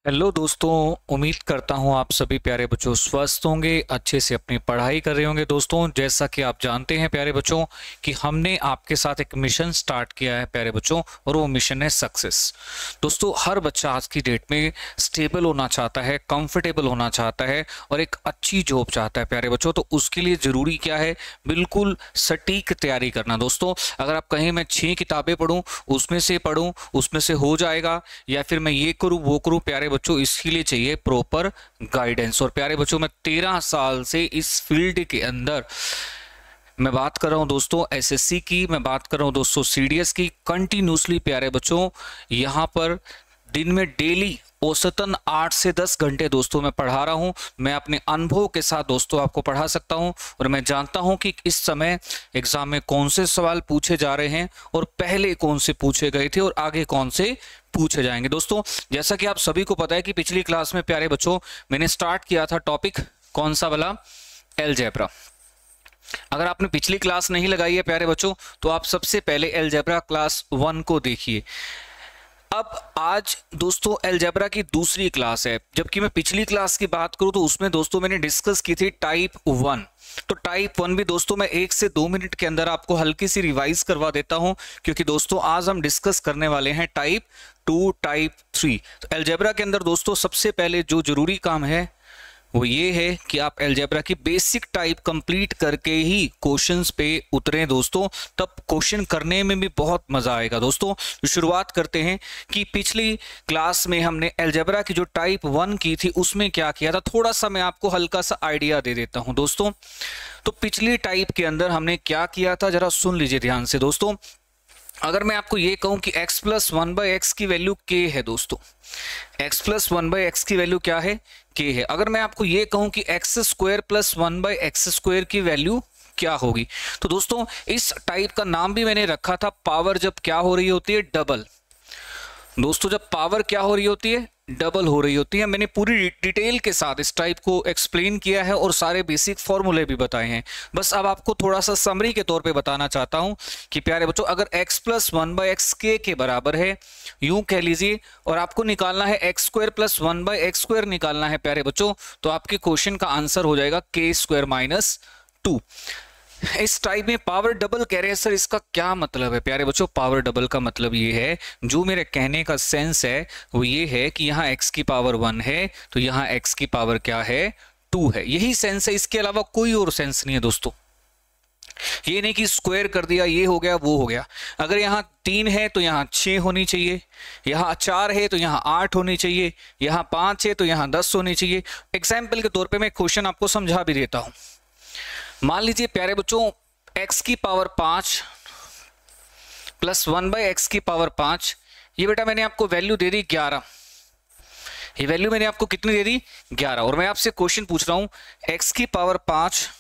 Hello दोस्तों। उम्मीद करता हूं आप सभी प्यारे बच्चों स्वस्थ होंगे, अच्छे से अपनी पढ़ाई कर रहे होंगे। दोस्तों, जैसा कि आप जानते हैं प्यारे बच्चों कि हमने आपके साथ एक मिशन स्टार्ट किया है प्यारे बच्चों, और वो मिशन है सक्सेस। दोस्तों, हर बच्चा आज की डेट में स्टेबल होना चाहता है, कंफर्टेबल होना चाहता है और एक अच्छी जॉब चाहता है प्यारे बच्चों। तो उसके लिए ज़रूरी क्या है? बिल्कुल सटीक तैयारी करना। दोस्तों, अगर आप कहें मैं 6 किताबें पढूं, उसमें से हो जाएगा, या फिर मैं ये करूं वो करूं, प्यारे बच्चों इसके लिए चाहिए प्रॉपर गाइडेंस। और प्यारे बच्चों, मैं 13 साल से इस फील्ड के अंदर मैं बात कर रहा हूं दोस्तों एसएससी की, मैं बात कर रहा हूं दोस्तों सीडीएस की। कंटिन्यूसली प्यारे बच्चों यहां पर दिन में डेली औसतन 8 से 10 घंटे दोस्तों मैं पढ़ा रहा हूं। मैं अपने अनुभव के साथ दोस्तों आपको पढ़ा सकता हूं, और मैं जानता हूं कि इस समय एग्जाम में कौन से सवाल पूछे जा रहे हैं, और पहले कौन से पूछे गए थे, और आगे कौन से पूछे जाएंगे। दोस्तों, जैसा कि आप सभी को पता है कि पिछली क्लास में प्यारे बच्चों मैंने स्टार्ट किया था टॉपिक कौन सा वाला? अलजेब्रा। अगर आपने पिछली क्लास नहीं लगाई है प्यारे बच्चों, तो आप सबसे पहले अलजेब्रा क्लास 1 को देखिए। अब आज दोस्तों अलजेब्रा की दूसरी क्लास है, जबकि मैं पिछली क्लास की बात करूं तो उसमें दोस्तों मैंने डिस्कस की थी टाइप 1। तो टाइप 1 भी दोस्तों मैं 1 से 2 मिनट के अंदर आपको हल्की सी रिवाइज करवा देता हूं, क्योंकि दोस्तों आज हम डिस्कस करने वाले हैं टाइप 2, टाइप 3। तो अलजेब्रा के अंदर दोस्तों सबसे पहले जो जरूरी काम है वो ये है कि आप अलजेब्रा की बेसिक टाइप कंप्लीट करके ही क्वेश्चंस पे उतरें दोस्तों, तब क्वेश्चन करने में भी बहुत मजा आएगा। दोस्तों, तो शुरुआत करते हैं कि पिछली क्लास में हमने अलजेब्रा की जो टाइप 1 की थी उसमें क्या किया था, थोड़ा सा मैं आपको हल्का सा आइडिया दे देता हूं दोस्तों। तो पिछली टाइप के अंदर हमने क्या किया था, जरा सुन लीजिए ध्यान से दोस्तों। अगर मैं आपको ये कहूं कि x प्लस 1/x की वैल्यू k है दोस्तों, x प्लस 1/x की वैल्यू क्या है? k है। अगर मैं आपको ये कहूं कि x square plus 1/x square की वैल्यू क्या होगी, तो दोस्तों इस टाइप का नाम भी मैंने रखा था पावर जब क्या हो रही होती है? डबल। दोस्तों, जब पावर क्या हो रही होती है? डबल हो रही होती है। मैंने पूरी डिटेल के साथ इस टाइप को एक्सप्लेन किया है और सारे बेसिक फॉर्मूले भी बताए हैं। बस अब आपको थोड़ा सा समरी के तौर पे बताना चाहता हूं कि प्यारे बच्चों, अगर x प्लस 1/x के बराबर है, यूं कह लीजिए, और आपको निकालना है x square plus 1/x square निकालना है प्यारे बच्चों, तो आपके क्वेश्चन का आंसर हो जाएगा k स्क्वायर माइनस 2। इस टाइप में पावर डबल कह रहे हैं सर, इसका क्या मतलब है? प्यारे बच्चों, पावर डबल का मतलब ये है, जो मेरे कहने का सेंस है वो ये है कि यहाँ x की पावर 1 है तो यहाँ x की पावर क्या है? 2 है। यही सेंस है, इसके अलावा कोई और सेंस नहीं है दोस्तों। ये नहीं कि स्क्वायर कर दिया, ये हो गया वो हो गया। अगर यहाँ 3 है तो यहाँ 6 होनी चाहिए, यहाँ 4 है तो यहाँ 8 होनी चाहिए, यहाँ 5 है तो यहाँ 10 होनी चाहिए। एग्जाम्पल के तौर पर मैं क्वेश्चन आपको समझा भी देता हूँ। मान लीजिए प्यारे बच्चों x की पावर 5 प्लस 1/x की पावर 5, ये बेटा मैंने आपको वैल्यू दे दी 11। ये वैल्यू मैंने आपको कितनी दे दी? 11। और मैं आपसे क्वेश्चन पूछ रहा हूं x की पावर 5।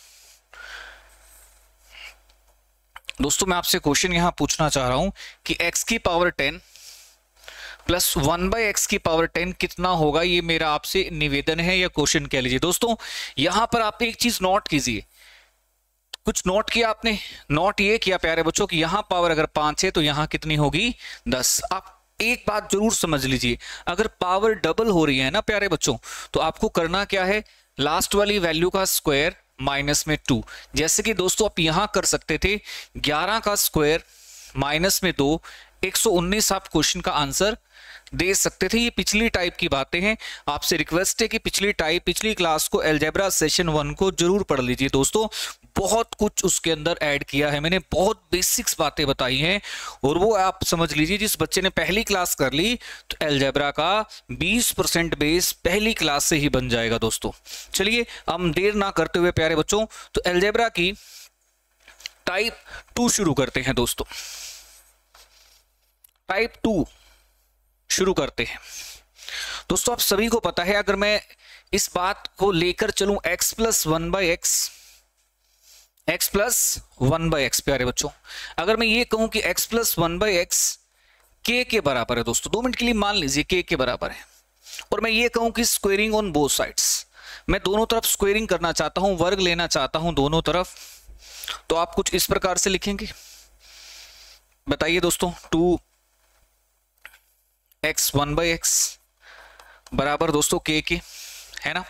दोस्तों, मैं आपसे क्वेश्चन यहां पूछना चाह रहा हूं कि x की पावर 10 प्लस 1/x की पावर 10 कितना होगा? ये मेरा आपसे निवेदन है या क्वेश्चन कह लीजिए। दोस्तों, यहां पर आप एक चीज नोट कीजिए। कुछ नोट किया आपने? नोट ये किया प्यारे बच्चों कि यहां पावर अगर 5 है तो यहां कितनी होगी? 10। आप एक बात जरूर समझ लीजिए, अगर पावर डबल हो रही है ना प्यारे बच्चों, तो आपको करना क्या है? लास्ट वाली वैल्यू का स्क्वायर माइनस में 2। जैसे कि दोस्तों आप यहां कर सकते थे 11 का स्क्वायर माइनस में 2, 119 आप क्वेश्चन का आंसर दे सकते थे। ये पिछली टाइप की बातें हैं। आपसे रिक्वेस्ट है कि पिछली क्लास को अलजेब्रा सेशन 1 को जरूर पढ़ लीजिए दोस्तों। बहुत कुछ उसके अंदर ऐड किया है मैंने, बहुत बेसिक्स बातें बताई हैं, और वो आप समझ लीजिए जिस बच्चे ने पहली क्लास कर ली तो अलजेब्रा का 20% बेस पहली क्लास से ही बन जाएगा दोस्तों। चलिए हम देर ना करते हुए प्यारे बच्चों, तो अलजेब्रा की टाइप 2 शुरू करते हैं दोस्तों। टाइप 2 शुरू करते हैं दोस्तों। आप सभी को पता है, अगर मैं इस बात को लेकर चलूं x प्लस 1/x प्यारे बच्चों, अगर मैं ये कहूं कि x प्लस 1/x k के बराबर है दोस्तों, 2 मिनट के लिए मान लीजिए k के बराबर है, और मैं ये कहूं कि स्क्वेयरिंग ऑन बोथ साइड्स, मैं दोनों तरफ स्क्वेयरिंग करना चाहता हूं, वर्ग लेना चाहता हूं दोनों तरफ, तो आप कुछ इस प्रकार से लिखेंगे। बताइए दोस्तों, 2x 1/x बराबर दोस्तों के है ना।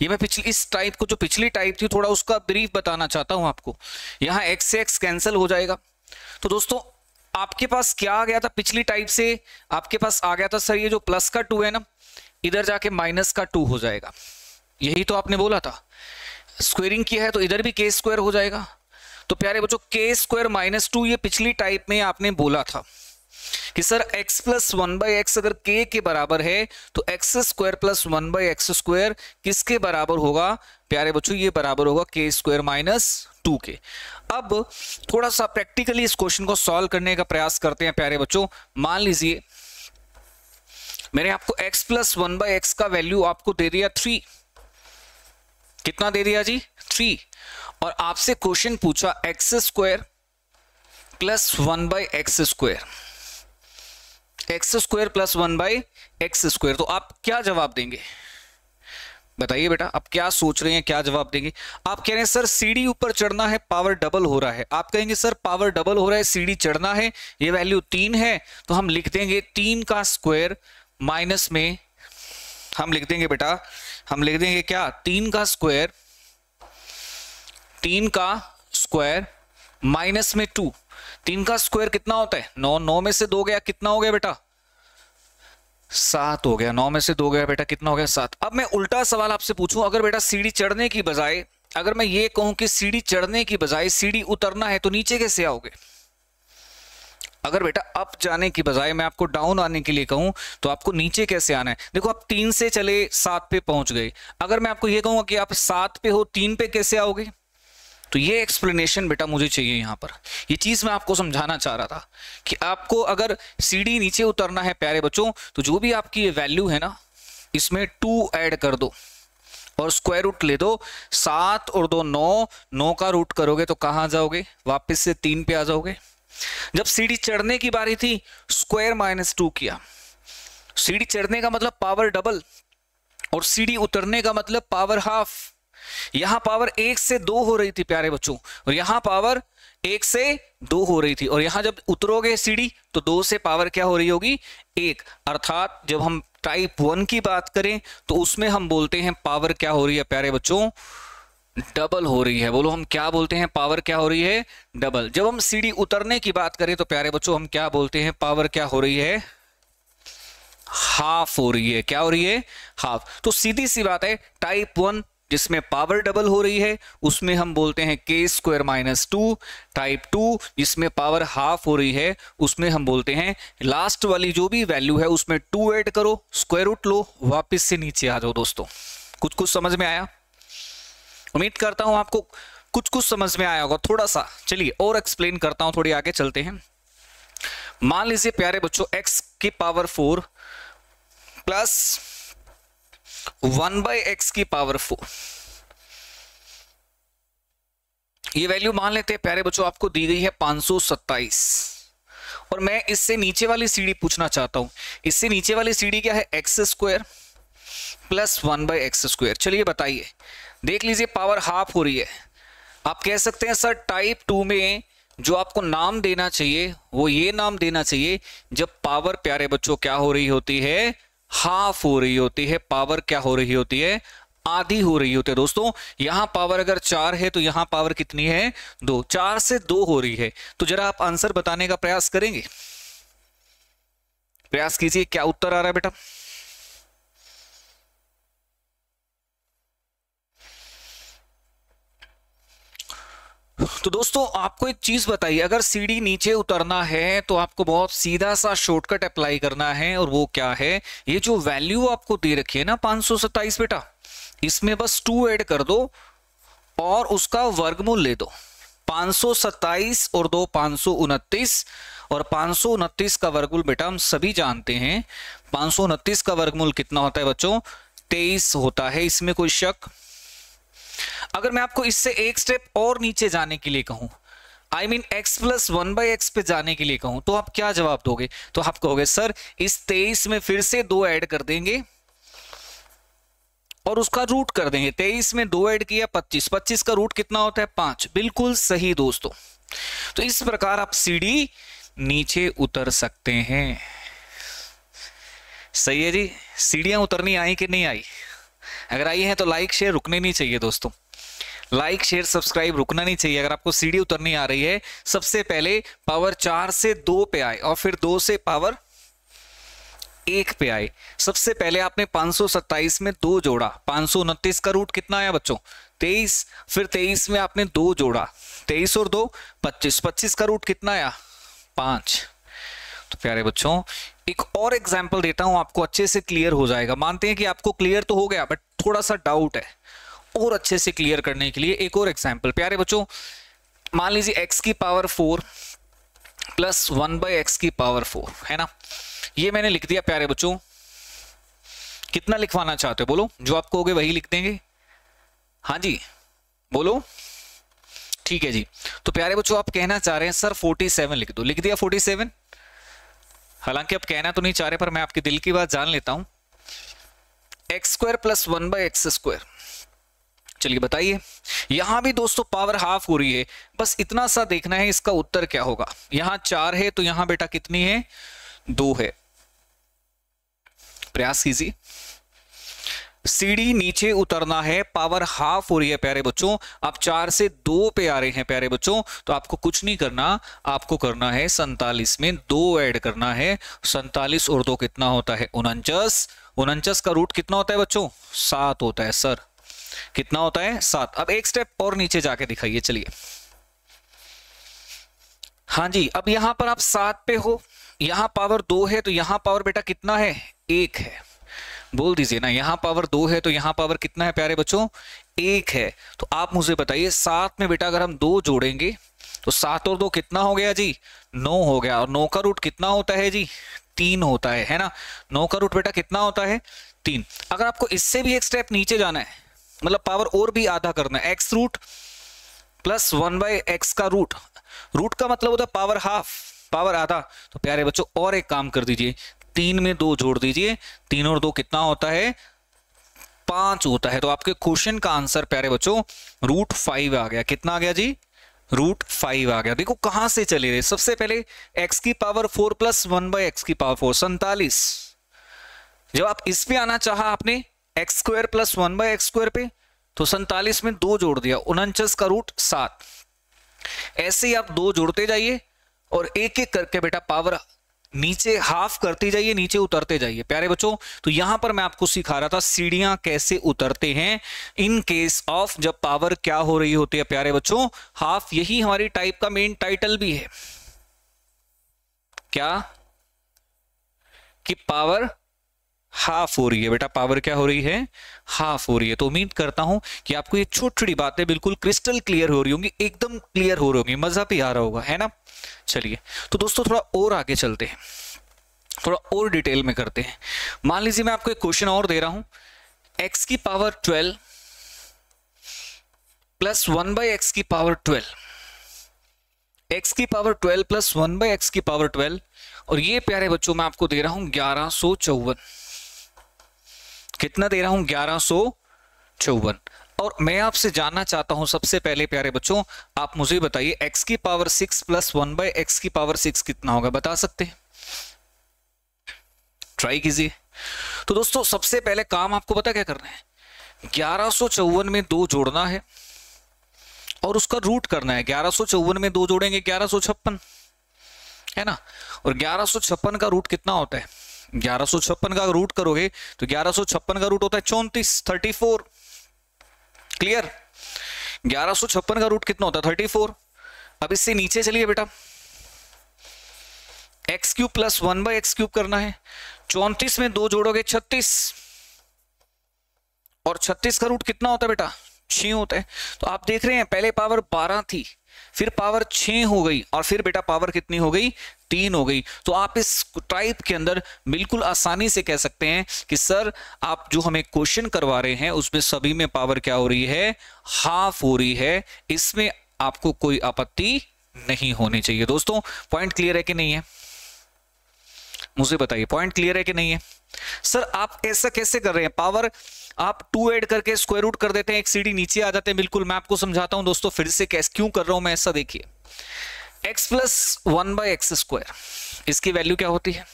ये मैं पिछली इस टाइप को, जो पिछली टाइप थी, थोड़ा उसका ब्रीफ बताना चाहता हूं आपको। यहां x से x कैंसिल हो जाएगा। तो दोस्तों आपके पास क्या आ गया था पिछली टाइप से? आपके पास आ गया था सर ये जो प्लस का 2 है ना, इधर जाके माइनस का 2 हो जाएगा। यही तो आपने बोला था, स्क्वेयरिंग किया है तो इधर भी के स्क्वायर हो जाएगा। तो प्यारे बच्चों के स्क्वायर माइनस 2, ये पिछली टाइप में आपने बोला था कि सर x प्लस 1/x अगर k के बराबर है तो x square plus 1/x square किसके बराबर होगा प्यारे बच्चों? ये बराबर होगा k स्क्वायर माइनस 2 के। अब थोड़ा सा प्रैक्टिकली इस क्वेश्चन को सॉल्व करने का प्रयास करते हैं प्यारे बच्चों। मान लीजिए मैंने आपको x प्लस 1/x का वैल्यू आपको दे दिया 3। कितना दे दिया जी? 3। और आपसे क्वेश्चन पूछा x square plus 1/x square, x square plus 1/x square. तो आप क्या जवाब देंगे बताइए बेटा? आप क्या सोच रहे हैं, क्या जवाब देंगे? आप कह रहे हैं सर सीढ़ी ऊपर चढ़ना है, पावर डबल हो रहा है। आप कहेंगे सर पावर डबल हो रहा है, सीढ़ी चढ़ना है, ये वैल्यू 3 है, तो हम लिख देंगे 3 का स्क्वायर माइनस में हम लिख देंगे बेटा, हम लिख देंगे क्या? 3 का स्क्वायर, 3 का स्क्वायर माइनस में 2। 3 का स्क्वायर कितना होता है? 9। 9 में से 2 गया, कितना हो गया बेटा? 7 हो गया। 9 में से 2 गया बेटा, कितना हो गया? 7। अब मैं उल्टा सवाल आपसे पूछूं, अगर बेटा सीढ़ी चढ़ने की बजाय, अगर मैं ये कहूं कि सीढ़ी चढ़ने की बजाय सीढ़ी उतरना है, तो नीचे कैसे आओगे? अगर बेटा अप जाने की बजाय मैं आपको डाउन आने के लिए कहूं तो आपको नीचे कैसे आना है? देखो आप 3 से चले 7 पे पहुंच गए। अगर मैं आपको ये कहूंगा कि आप 7 पे हो, 3 पे कैसे आओगे? तो ये एक्सप्लेनेशन बेटा मुझे चाहिए यहां पर। ये चीज मैं आपको समझाना चाह रहा था कि आपको अगर सीढ़ी नीचे उतरना है प्यारे बच्चों, तो जो भी आपकी ये वैल्यू है ना, इसमें 2 ऐड कर दो और स्क्वायर रूट ले दो। 7 और 2 9, 9 का रूट करोगे तो कहां जाओगे? वापस से 3 पे आ जाओगे। जब सीढ़ी चढ़ने की बारी थी, स्क्वायर माइनस 2 किया। सीढ़ी चढ़ने का मतलब पावर डबल और सीढ़ी उतरने का मतलब पावर हाफ। यहां पावर 1 से 2 हो रही थी प्यारे बच्चों, और यहां पावर 1 से 2 हो रही थी, और यहां जब उतरोगे सीढ़ी तो 2 से पावर क्या हो रही होगी? 1। अर्थात जब हम टाइप 1 की बात करें तो उसमें हम बोलते हैं पावर क्या हो रही है प्यारे बच्चों? डबल हो रही है। बोलो हम क्या बोलते हैं? पावर क्या हो रही है? डबल। जब हम सीढ़ी उतरने की बात करें तो प्यारे बच्चों हम क्या बोलते हैं? पावर क्या हो रही है? हाफ हो रही है। क्या हो रही है? हाफ। तो सीधी सी बात है, टाइप 1 जिसमें पावर डबल हो रही है उसमें हम बोलते हैं के स्क्वायर माइनस 2। टाइप 2 जिसमें पावर हाफ हो रही है उसमें हम बोलते हैं, लास्ट वाली जो भी वैल्यू है उसमें 2 ऐड करो, स्क्वायर रूट लो, वापस से नीचे आ जाओ। दोस्तों कुछ कुछ समझ में आया? उम्मीद करता हूं आपको कुछ कुछ समझ में आया होगा थोड़ा सा। चलिए और एक्सप्लेन करता हूं, थोड़ी आगे चलते हैं। मान लीजिए प्यारे बच्चों x की पावर 4 प्लस 1/x की पावर 4, ये वैल्यू मान लेते हैं प्यारे बच्चों आपको दी गई है 527, और मैं इससे नीचे वाली सीढ़ी पूछना चाहता हूं। इससे नीचे वाली सीढ़ी क्या है? X square plus 1/x square. चलिए बताइए, देख लीजिए पावर हाफ हो रही है। आप कह सकते हैं सर टाइप 2 में जो आपको नाम देना चाहिए वो ये नाम देना चाहिए जब पावर प्यारे बच्चों क्या हो रही होती है? हाफ हो रही होती है। पावर क्या हो रही होती है? आधी हो रही होती है। दोस्तों यहां पावर अगर 4 है तो यहां पावर कितनी है? 2। 4 से 2 हो रही है। तो जरा आप आंसर बताने का प्रयास करेंगे? प्रयास कीजिए, क्या उत्तर आ रहा है बेटा? तो दोस्तों आपको एक चीज बताइए, अगर सीढ़ी नीचे उतरना है तो आपको बहुत सीधा सा शॉर्टकट अप्लाई करना है, और वो क्या है? ये जो वैल्यू आपको दे रखी है ना 527 बेटा, इसमें बस 2 ऐड कर दो और उसका वर्गमूल ले दो। 527 और 2 529, और 529 का वर्गमूल बेटा हम सभी जानते हैं। 529 का वर्गमूल कितना होता है बच्चों? 23 होता है, इसमें कोई शक? अगर मैं आपको इससे एक स्टेप और नीचे जाने के लिए कहूं, I mean x plus 1/x पे जाने के लिए कहूं, तो आप क्या जवाब दोगे? तो आप कहोगे सर इस 23 में फिर से 2 ऐड कर देंगे और उसका रूट कर देंगे। 23 में 2 ऐड किया 25, 25 का रूट कितना होता है? 5। बिल्कुल सही दोस्तों। तो इस प्रकार आप सीढ़ी नीचे उतर सकते हैं। सही है जी। सीढ़ियां उतरनी आई कि नहीं आई? अगर आई है तो लाइक शेयर रुकने नहीं चाहिए दोस्तों, लाइक शेयर सब्सक्राइब रुकना नहीं चाहिए। अगर आपको सीढ़ी उतरनी आ रही है, सबसे पहले पावर 4 से 2 पे आए और फिर 2 से पावर 1 पे आए। सबसे पहले आपने 527 में 2 जोड़ा, 529 का रूट कितना आया बच्चों? 23। फिर 23 में आपने 2 जोड़ा, 23 और 2 25, 25 का रूट कितना आया? 5। तो प्यारे बच्चों एक और एग्जाम्पल देता हूं, आपको अच्छे से क्लियर हो जाएगा। मानते हैं कि आपको क्लियर तो हो गया, बट थोड़ा सा डाउट है, और अच्छे से क्लियर करने के लिए एक और एग्जाम्पल। प्यारे बच्चों मान लीजिए x की पावर 4 प्लस 1/x की पावर 4 है ना, ये मैंने लिख दिया। प्यारे बच्चों कितना लिखवाना चाहते हो बोलो, जो आपको होगे वही लिख देंगे। हाँ जी बोलो, ठीक है जी। तो प्यारे बच्चों आप कहना चाह रहे हैं सर 47 लिख दो, लिख दिया 47। हालांकि आप कहना तो नहीं चाह रहे, पर मैं आपके दिल की बात जान लेता हूं। x² प्लस 1/x², चलिए बताइए। यहां भी दोस्तों पावर हाफ हो रही है, बस इतना सा देखना है इसका उत्तर क्या होगा। यहां 4 है तो यहां बेटा कितनी है? 2 है। प्रयास कीजिए, सीढ़ी नीचे उतरना है, पावर हाफ हो रही है प्यारे बच्चों। आप 4 से 2 पे आ रहे हैं प्यारे बच्चों, तो आपको कुछ नहीं करना, आपको करना है 47 में 2 ऐड करना है। 47 और 2 कितना होता है? 49। 49 का रूट कितना होता है बच्चों? 7 होता है। सर कितना होता है? 7। अब एक स्टेप और नीचे जाके दिखाइए, चलिए। हाँ जी, अब यहां पर आप 7 पे हो, यहां पावर 2 है, तो यहां पावर बेटा कितना है? 1 है। बोल दीजिए ना, यहां पावर 2 है तो यहां पावर कितना है प्यारे बच्चों? 1 है। तो आप मुझे बताइए 7 में बेटा अगर हम 2 जोड़ेंगे तो 7 और 2 कितना हो गया जी? 9 हो गया। और 9 का रूट कितना होता है जी? 3 होता है ना। 9 का रूट बेटा कितना होता है? 3। अगर आपको इससे भी एक स्टेप नीचे जाना है, मतलब पावर और भी आधा करना है, x रूट प्लस 1/x का रूट, रूट का मतलब होता है पावर हाफ, पावर आधा। तो प्यारे बच्चों और एक काम कर दीजिए, 3 में 2 जोड़ दीजिए, 3 और 2 कितना होता है? 5 होता है। तो आपके क्वेश्चन का आंसर प्यारे बच्चों √5 आ गया। कितना आ गया जी? √5 आ गया। देखो कहां से चले रहे, सबसे पहले x की पावर 4 प्लस 1/x की पावर 4, 47। जब आप इस पे आना चाहा आपने x² प्लस 1/x² पे, तो 47 में 2 जोड़ दिया, 49 का रूट 7। ऐसे ही आप 2 जोड़ते जाइए और एक एक करके बेटा पावर नीचे हाफ करते जाइए, नीचे उतरते जाइए प्यारे बच्चों। तो यहां पर मैं आपको सिखा रहा था सीढ़ियां कैसे उतरते हैं इन केस ऑफ जब पावर क्या हो रही होती है प्यारे बच्चों? हाफ। यही हमारी टाइप का मेन टाइटल भी है, क्या? कि पावर हाफ हो रही है बेटा। पावर क्या हो रही है? हाफ हो रही है। तो उम्मीद करता हूं कि आपको ये छोटी छोटी बातें बिल्कुल क्रिस्टल क्लियर हो रही होंगी, एकदम क्लियर हो रही होंगी, मजा भी आ रहा होगा, है ना। चलिए तो दोस्तों थोड़ा और आगे चलते हैं, थोड़ा और डिटेल में करते हैं। मान लीजिए मैं आपको एक क्वेश्चन और दे रहा हूं, x की पावर 12 प्लस 1/x की पावर 12, x की पावर 12 प्लस 1/x की पावर 12, और ये प्यारे बच्चों मैं आपको दे रहा हूं 1154। कितना दे रहा हूं? 1154। और मैं आपसे जानना चाहता हूं सबसे पहले प्यारे बच्चों, आप मुझे बताइए x की पावर 6 प्लस 1/x की पावर 6 कितना होगा? बता सकते हैं? ट्राई कीजिए। तो दोस्तों सबसे पहले काम आपको पता क्या करना है? 1154 में 2 जोड़ना है और उसका रूट करना है। 1154 में 2 जोड़ेंगे 1156, है ना। और 1156 का रूट कितना होता है? 1156 का रूट करोगे तो 1156 का रूट होता है 34, 34। क्लियर? 1156 का रूट कितना होता है? 34। अब इससे नीचे चलिए बेटा, x³ प्लस 1/x³ करना है। 34 में 2 जोड़ोगे 36, और 36 का रूट कितना होता है बेटा? 6 होता है। तो आप देख रहे हैं पहले पावर 12 थी, फिर पावर 6 हो गई, और फिर बेटा पावर कितनी हो गई? 3 हो गई। तो आप इस टाइप के अंदर बिल्कुल आसानी से कह सकते हैं कि सर आप जो हमें क्वेश्चन करवा रहे हैं उसमें सभी में पावर क्या हो रही है? हाफ हो रही है। इसमें आपको कोई आपत्ति नहीं होनी चाहिए। दोस्तों पॉइंट क्लियर है कि नहीं है? मुझे बताइए पॉइंट क्लियर है कि नहीं है? सर आप ऐसा कैसे कर रहे हैं? पावर आप 2 ऐड करके स्क्वायर रूट कर देते हैं, एक सीढ़ी नीचे आ जाते हैं। बिल्कुल मैं आपको समझाता हूं दोस्तों, फिर से कैसे क्यों कर रहा हूं मैं ऐसा। देखिए x प्लस 1/x², इसकी वैल्यू क्या होती है?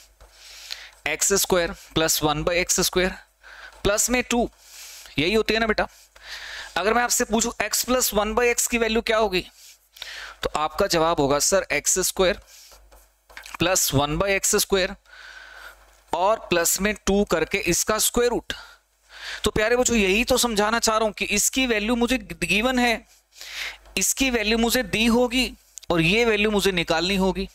X square plus 1/x², plus में 2, यही होती है ना बेटा। अगर मैं आपसे पूछूं x प्लस 1/x की वैल्यू क्या होगी, तो आपका जवाब होगा सर x² प्लस 1/x² और प्लस में 2 करके इसका स्क्वायर रूट। तो प्यारे बच्चों यही तो समझाना चाह रहा हूं कि इसकी वैल्यू मुझे गिवन है, इसकी वैल्यू मुझे दी होगी और ये वैल्यू मुझे निकालनी होगी।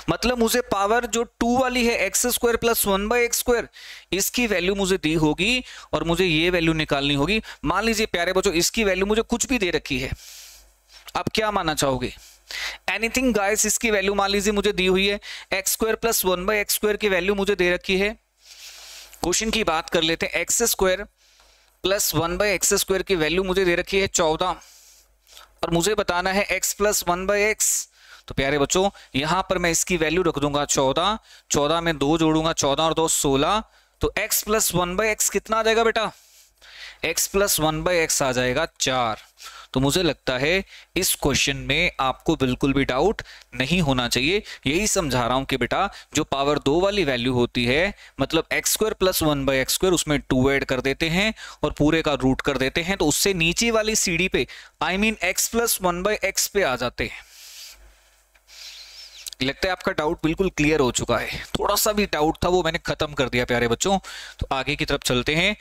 मतलब मुझे पावर जो 2 वाली है x² प्लस 1/x², इसकी वैल्यू मुझे दी होगी और मुझे ये वैल्यू निकालनी होगी। मान लीजिए प्यारे बच्चों इसकी वैल्यू मुझे कुछ भी दे रखी है, आप क्या मानना चाहोगे? एनीथिंग गाइस, इसकी वैल्यू मान लीजिए मुझे दी हुई है x² प्लस 1/x² की वैल्यू मुझे दे रखी है। क्वेश्चन की बात कर लेते हैं, x² प्लस 1/x² की वैल्यू मुझे दे रखी है 14 और मुझे बताना है x प्लस 1/x। तो प्यारे बच्चों यहां पर मैं इसकी वैल्यू रख दूंगा 14, 14 में 2 जोड़ूंगा, 14 और 2 16, तो x प्लस 1/x कितना आ जाएगा बेटा? x प्लस 1/x आ जाएगा 4। तो मुझे लगता है इस क्वेश्चन में आपको बिल्कुल भी डाउट नहीं होना चाहिए। यही समझा रहा हूं कि बेटा जो पावर 2 वाली वैल्यू होती है, मतलब x² प्लस 1/x², उसमें 2 ऐड कर देते हैं और पूरे का रूट कर देते हैं, तो उससे नीचे वाली सीढ़ी पे I mean x plus 1/x पे आ जाते हैं। लगता है आपका डाउट बिल्कुल क्लियर हो चुका है। थोड़ा सा भी डाउट था वो मैंने खत्म कर दिया प्यारे बच्चों। तो आगे की तरफ चलते हैं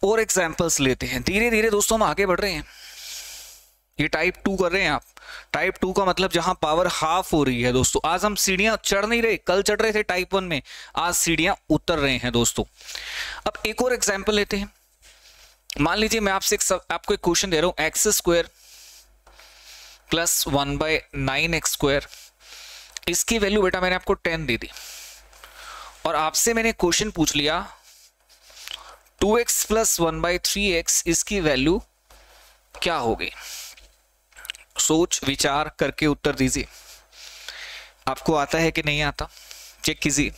और एग्जाम्पल्स लेते हैं। धीरे धीरे दोस्तों हम आगे बढ़ रहे हैं। ये टाइप 2 कर रहे हैं आप। टाइप 2 का मतलब जहां पावर हाफ हो रही है दोस्तों। आज हम सीढ़ियां चढ़ नहीं रहे, कल चढ़ रहे थे टाइप 1 में, आज सीढ़ियां उतर रहे हैं दोस्तों। अब एक और एग्जाम्पल लेते हैं। मान लीजिए मैं आपसे आपको एक क्वेश्चन दे रहा हूं, x² प्लस 1/9x², इसकी वैल्यू बेटा मैंने आपको 10 दे दी और आपसे मैंने क्वेश्चन पूछ लिया 2x प्लस 1/3x, इसकी वैल्यू क्या होगी? सोच विचार करके उत्तर दीजिए। आपको आता है कि नहीं आता, चेक कीजिए।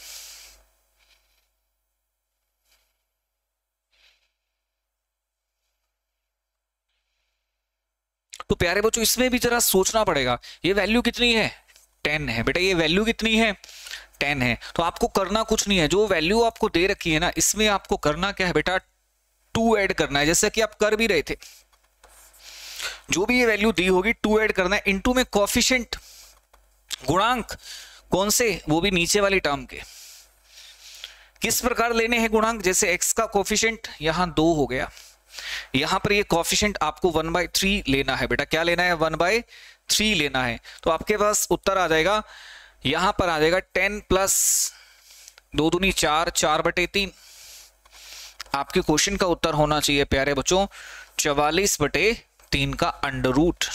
तो प्यारे बच्चों इसमें भी जरा सोचना पड़ेगा। ये वैल्यू कितनी है? 10 है बेटा। ये वैल्यू कितनी है? 10 है। तो आपको करना कुछ नहीं है, जो वैल्यू आपको दे रखी है ना, इसमें आपको करना क्या है बेटा? 2 ऐड करना है, जैसे कि आप कर भी रहे थे। जो भी ये वैल्यू दी होगी 2 ऐड करना है, इनटू में कोफिशिएंट, गुणांक। कौन से? वो भी नीचे वाली टर्म के। किस प्रकार लेने हैं गुणांक? जैसे x का कोफिशिएंट यहां 2 हो गया, यहां पर ये कोफिशिएंट आपको 1/3 लेना है बेटा। क्या लेना है? 1/3 लेना है। तो आपके पास उत्तर आ जाएगा, यहां पर आ जाएगा 10 प्लस 2 दूनी 4, 4/3। आपके क्वेश्चन का उत्तर होना चाहिए प्यारे बच्चों 44/3 का अंडर रूट।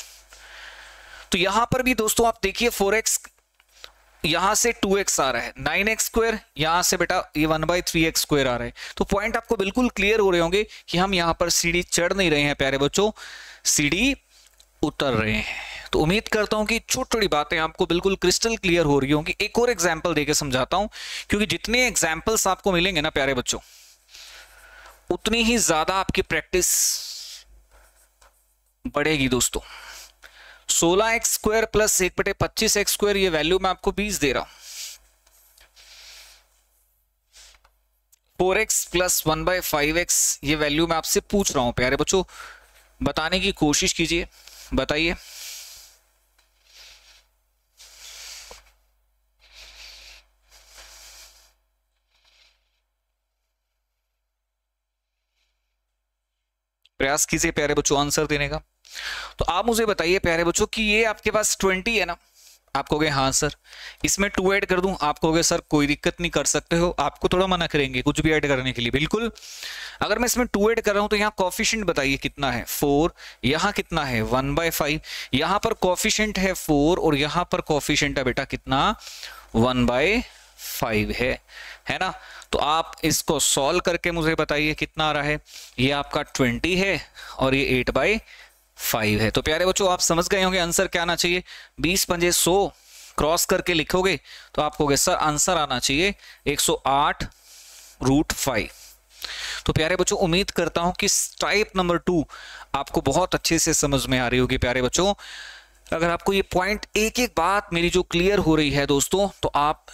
तो यहां पर भी दोस्तों आप देखिए 4x यहां से 2x आ रहा है, 9x², यहां से बेटा ये 1/3x² आ रहा है। तो पॉइंट आपको बिल्कुल क्लियर हो रहे होंगे कि हम यहां पर सीढ़ी चढ़ नहीं रहे हैं प्यारे बच्चों, सीढ़ी उतर रहे हैं। तो उम्मीद करता हूं कि छोटी छोटी बातें आपको बिल्कुल क्रिस्टल क्लियर हो रही होंगी। एक और एग्जाम्पल देके समझाता हूं, क्योंकि जितने एग्जाम्पल्स आपको मिलेंगे ना प्यारे बच्चों, उतनी ही ज्यादा आपकी प्रैक्टिस बढ़ेगी दोस्तों। 16x² प्लस 1/25x², ये वैल्यू मैं आपको 20 दे रहा हूं। 4x प्लस 1/5x, ये वैल्यू मैं आपसे पूछ रहा हूं प्यारे बच्चों, बताने की कोशिश कीजिए, बताइए। प्रयास कीजिए प्यारे बच्चों आंसर देने का। तो आप मुझे बताइए प्यारे बच्चों कि ये आपके पास 20 है ना? आप कहोगे हाँ सर। इसमें 2 ऐड कर दूं? आप कहोगे सर कोई दिक्कत नहीं, कर सकते हो। आपको थोड़ा मना करेंगे कुछ भी ऐड करने के लिए, बिल्कुल। अगर मैं इसमें 2 ऐड कर रहा हूं तो यहाँ कोफिशिएंट बताइए कितना है? 4। यहाँ कितना है? 1/5। यहाँ पर कोफिशिएंट है 4 और यहाँ पर कोफिशिएंट है बेटा कितना? 1/5 है ना? तो आप इसको सॉल्व करके मुझे बताइए कितना आ रहा है। ये आपका 20 है और ये 8/5 है। तो प्यारे बच्चों आप समझ गए होंगे आंसर क्या आना चाहिए। 20 पंजे 100 क्रॉस करके लिखोगे तो आप कहोगे सर आंसर आना चाहिए 108√5। तो प्यारे बच्चों उम्मीद करता हूं कि टाइप नंबर 2 आपको बहुत अच्छे से समझ में आ रही होगी प्यारे बच्चों। अगर आपको ये पॉइंट एक एक बात मेरी जो क्लियर हो रही है दोस्तों, तो आप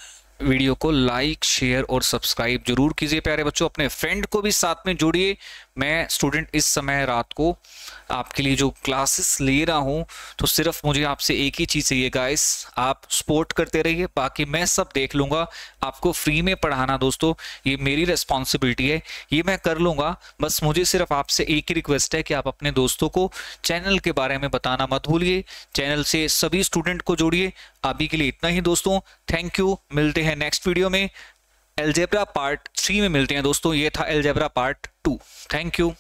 वीडियो को लाइक, शेयर और सब्सक्राइब जरूर कीजिए प्यारे बच्चों। अपने फ्रेंड को भी साथ में जोड़िए। मैं स्टूडेंट इस समय रात को आपके लिए जो क्लासेस ले रहा हूं, तो सिर्फ मुझे आपसे एक ही चीज़ चाहिए गाइस, आप सपोर्ट करते रहिए, बाकी मैं सब देख लूँगा। आपको फ्री में पढ़ाना दोस्तों ये मेरी रिस्पॉन्सिबिलिटी है, ये मैं कर लूँगा। बस मुझे सिर्फ आपसे एक ही रिक्वेस्ट है कि आप अपने दोस्तों को चैनल के बारे में बताना मत भूलिए। चैनल से सभी स्टूडेंट को जोड़िए। अभी के लिए इतना ही दोस्तों, थैंक यू। मिलते हैं नेक्स्ट वीडियो में। अलजेब्रा पार्ट 3 में मिलते हैं दोस्तों। ये था अलजेब्रा पार्ट 2। Thank you.